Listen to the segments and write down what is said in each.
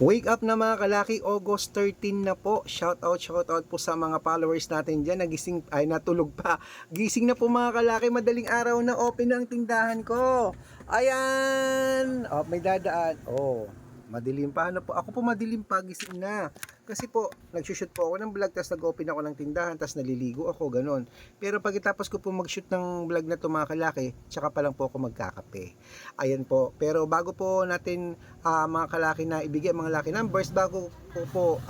Wake up na mga kalaki, August 13 na po. Shout out po sa mga followers natin dyan. Nagising, ay natulog pa. Gising na po mga kalaki, madaling araw na open ang tindahan ko. Ayan! Oh, may dadaan. Oh, madilim pa. Ano po? Ako po madilim pa, gising na. Kasi po, nagsushoot po ako ng vlog, tapos nag-open ako ng tindahan, tapos naliligo ako, ganun. Pero pagkatapos ko po mag-shoot ng vlog na to mga kalaki, tsaka pa lang po ako magkakape. Ayan po. Pero bago po natin mga kalaki na ibigay mga lucky numbers, bago po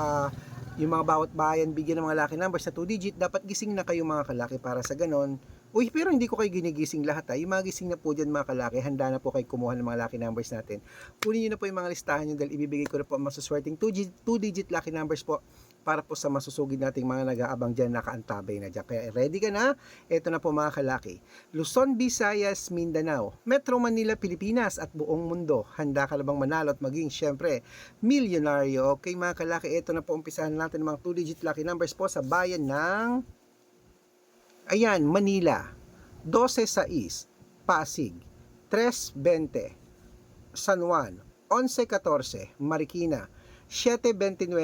yung mga bawat bayan bigyan ng mga lucky numbers na 2 digit, dapat gising na kayo mga kalaki para sa ganon. Uy, pero hindi ko kayo ginigising lahat Yung mga gising na po dyan mga kalaki, handa na po kayo kumuha ng mga lucky numbers natin. Kunin nyo na po yung mga listahan nyo dahil ibibigay ko na po ang masuswerteng 2 digit lucky numbers po para po sa masusugid nating mga nag-aabang dyan, nakaantabay na dyan. Kaya ready ka na? Ito na po mga kalaki. Luzon, Visayas, Mindanao, Metro Manila, Pilipinas at buong mundo. Handa ka na bang manalo at maging syempre milyonaryo? Okay mga kalaki, ito na po umpisahan natin ng mga 2 digit lucky numbers po sa bayan ng Manila. 12-6, Pasig. 3-20, San Juan. 11-14, Marikina. 7-29,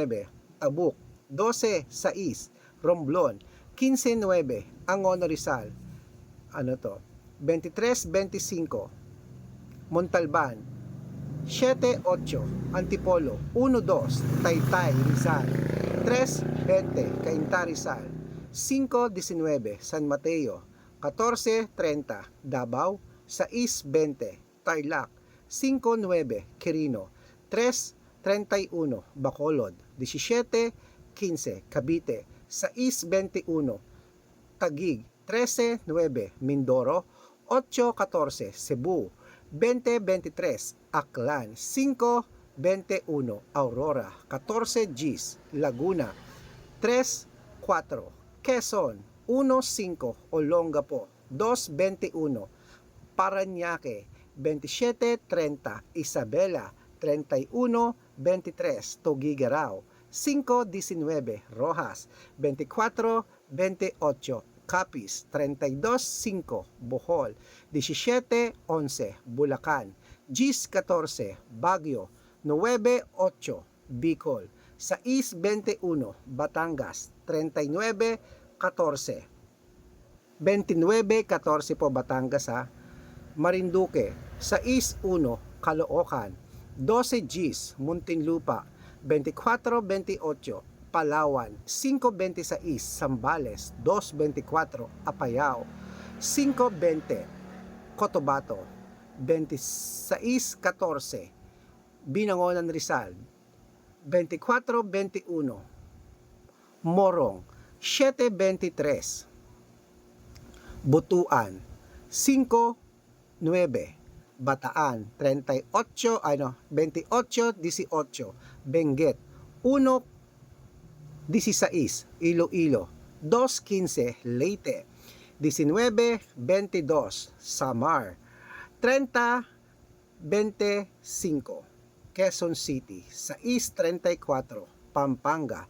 Abuk. 12-6, Romblon. 15-9, Angono, Rizal. 23-25, Montalban. 7-8, Antipolo. 1-2, Taytay, Rizal. 3-20, Cainta, Rizal. 5-19, San Mateo. 14-30, Davao. 6-20, Tarlac. 5-9, Quirino. 3-31, Bacolod. 17-15, Cavite. 6-21, Taguig. 13-9, Mindoro. 8-14, Cebu. 20-23, Aklan. 5-21, Aurora. 14 Gs, Laguna. 3-4, Quezon. 1-5, Olongapo. 2-21, Parañaque. 27-30, Isabela. 31-23, Tuguegarao. 5-19, Rojas. 24-28, Capiz. 32-5, Bohol. 17-11, Bulacan. 10-14, Baguio. 9-8, Bicol. 6-21, Batangas. 39-14, 29-14 po Batangas Marinduque. 6-1, Caloocan. 12 Gs, Muntinlupa. 24-28, Palawan. 5-26, Zambales. 2-24, Apayao. 5-20, Cotabato. 26-14, Binangonan, Rizal. 24-21, Morong. 7-23, Butuan. 5-9, Bataan. 28-18, Benguet. 1-16, Iloilo. 2-15, Leyte. 19-22, Samar. 30-25, Quezon City. 6-34, Pampanga.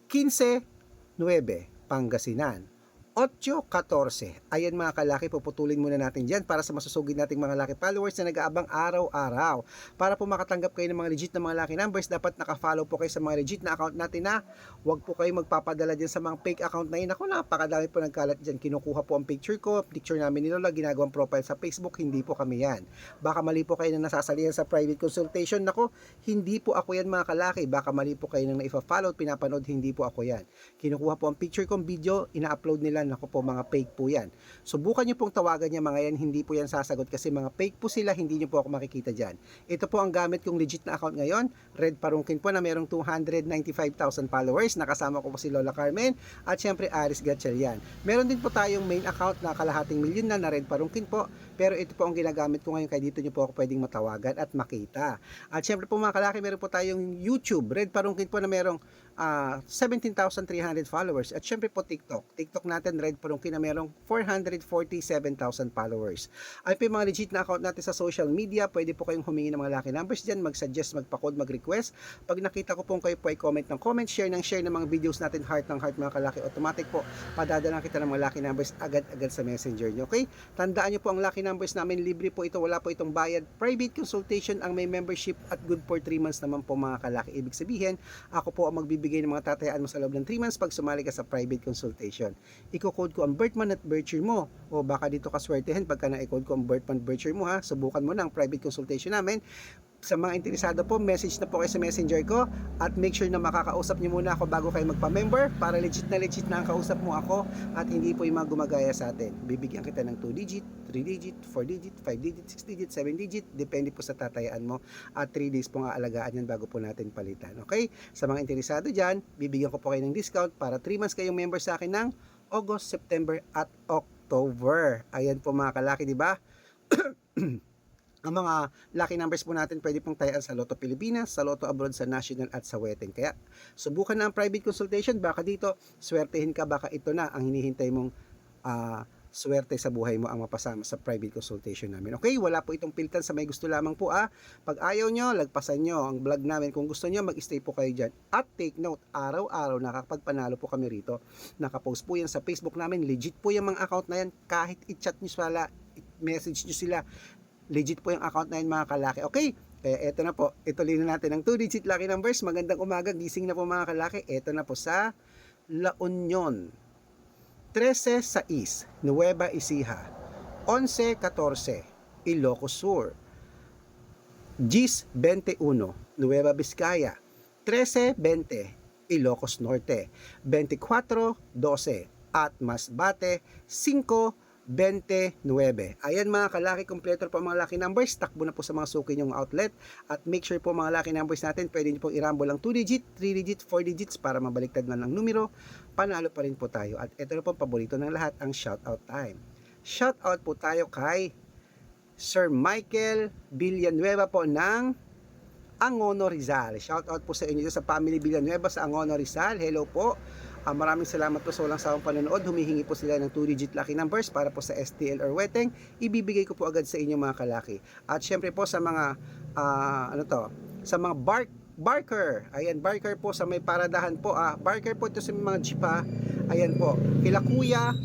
15-9, Pangasinan. 8-14. Ayan mga kalaki, puputulin muna natin dyan para sa masusugid nating mga lucky followers na nag-aabang araw-araw. Para po makatanggap kayo ng mga legit na mga lucky numbers, dapat naka-follow po kayo sa mga legit na account natin huwag po kayo magpapadala dyan sa mga fake account na yun. Ako, napakadami po nagkalat dyan. Kinukuha po ang picture ko, picture namin ni Lola, ginagawang profile sa Facebook. Hindi po kami yan. Baka mali po kayo na nasasalihan sa private consultation. Nako, hindi po ako yan mga kalaki. Baka mali po kayo nang naifa-follow, pinapanood, hindi po ako yan. Kinukuha po ang picture kong video, ina-upload nila. Nako po, mga fake po yan. Subukan nyo pong tawagan niya mga yan, hindi po yan sasagot kasi mga fake po sila, hindi nyo po ako makikita dyan. Ito po ang gamit kong legit na account ngayon, Red Parungkin po na merong 295,000 followers, nakasama ko po si Lola Carmen at syempre Aris Gatchalian. Meron din po tayong main account na kalahating milyon na Red Parungkin po, pero ito po ang ginagamit ko ngayon kaya dito nyo po ako pwedeng matawagan at makita. At syempre po mga kalaki, meron po tayong YouTube, Red Parungkin po na merong 17,300 followers. At syempre po TikTok natin, Red Parungkin na merong 447,000 followers. Ay po yung mga legit na account natin sa social media, pwede po kayong humingi ng mga lucky numbers dyan, mag-suggest, magpa-code, mag-request. Pag nakita ko po kayo po ay comment ng comment, share ng mga videos natin, heart ng heart mga kalaki, automatic po, padadala kita ng mga lucky numbers agad-agad sa messenger nyo. Okay? Tandaan nyo po ang lucky numbers namin, libre po ito, wala po itong bayad. Private consultation ang may membership at good for 3 months naman po mga kalaki. Ibig sabihin, ako po ang magbibigay ng mga tatayaan mo sa loob ng 3 months pag sumali ka sa private consultation. Iko-code ko ang birth month at birth year mo. O baka dito ka swertehin pagka na-code ko ang birth month, birth year mo ha. Subukan mo na ang private consultation namin. Sa mga interesado po, message na po kayo sa messenger ko at make sure na makakausap niyo muna ako bago kayo magpa-member para legit na ang kausap mo ako at hindi po yung mga gumagaya sa atin. Bibigyan kita ng 2 digit, 3 digit, 4 digit, 5 digit, 6 digit, 7 digit, depende po sa tatayaan mo at 3 days po nga alagaan yan bago po natin palitan. Okay? Sa mga interesado dyan, bibigyan ko po kayo ng discount para 3 months kayong member sa akin ng August, September at October. Ayan po mga kalaki, di ba? Ang mga lucky numbers po natin pwede pong tayaan sa Lotto Pilipinas, sa Lotto Abroad, sa National at sa Weteng. Kaya subukan na ang private consultation, baka dito swertehin ka, baka ito na ang hinihintay mong swerte sa buhay mo ang mapasama sa private consultation namin. Okay, wala po itong pilitan sa may gusto lamang po Pag ayaw nyo, lagpasan nyo ang vlog namin. Kung gusto nyo, mag-stay po kayo dyan. At take note, araw-araw nakakapagpanalo po kami rito. Nakapost po yan sa Facebook namin. Legit po yung mga account na yan. Kahit i-chat nyo sila, i-message nyo sila. Legit po yung account na yun mga kalaki. Okay, kaya eto na po. Ituloy na natin ang 2-digit lucky numbers. Magandang umaga, gising na po mga kalaki. Eto na po sa La Union. 13-6, Nueva Ecija. 11-14, Ilocos Sur. 10-21, Nueva Vizcaya. 13-20, Ilocos Norte. 24-12, at Masbate. 5-29. Ayan mga kalaki, kompleto po mga lucky numbers. Takbo na po sa mga suki nyong outlet. At make sure po mga lucky numbers natin, pwede nyo pong irambol ang 2 digit, 3 digit, 4 digits para mabaliktad man ang numero. Panalo pa rin po tayo. At ito na po paborito ng lahat, ang shoutout time. Shoutout po tayo kay Sir Michael Villanueva po ng Angono Rizal. Shoutout po sa inyo sa family Villanueva sa Angono Rizal. Hello po. Maraming salamat po sa walang sawang panonood. Humihingi po sila ng 2-digit lucky numbers para po sa STL or Weteng. Ibibigay ko po agad sa inyo mga kalaki. At syempre po sa mga sa mga barker. Ayan, barker po sa may paradahan po. Barker po ito sa mga jeep Ayan po. Kila Kuya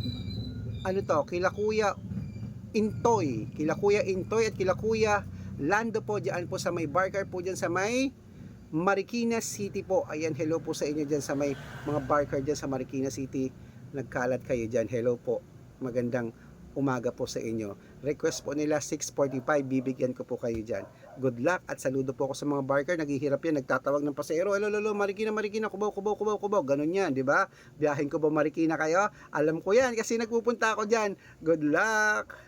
Intoy. Kila Kuya Intoy at kila Kuya Lando po diyan po sa may barker po diyan sa may Marikina City po. Ayan, hello po sa inyo dyan sa may mga barker dyan sa Marikina City. Nagkalat kayo dyan. Hello po. Magandang umaga po sa inyo. Request po nila 6:45. Bibigyan ko po kayo dyan. Good luck at saludo po ako sa mga barker. Naghihirap yan. Nagtatawag ng pasero. Hello, Marikina, Kubaw. Ganun yan, di ba? Biyahin ko ba Marikina kayo? Alam ko yan kasi nagpupunta ako dyan. Good luck!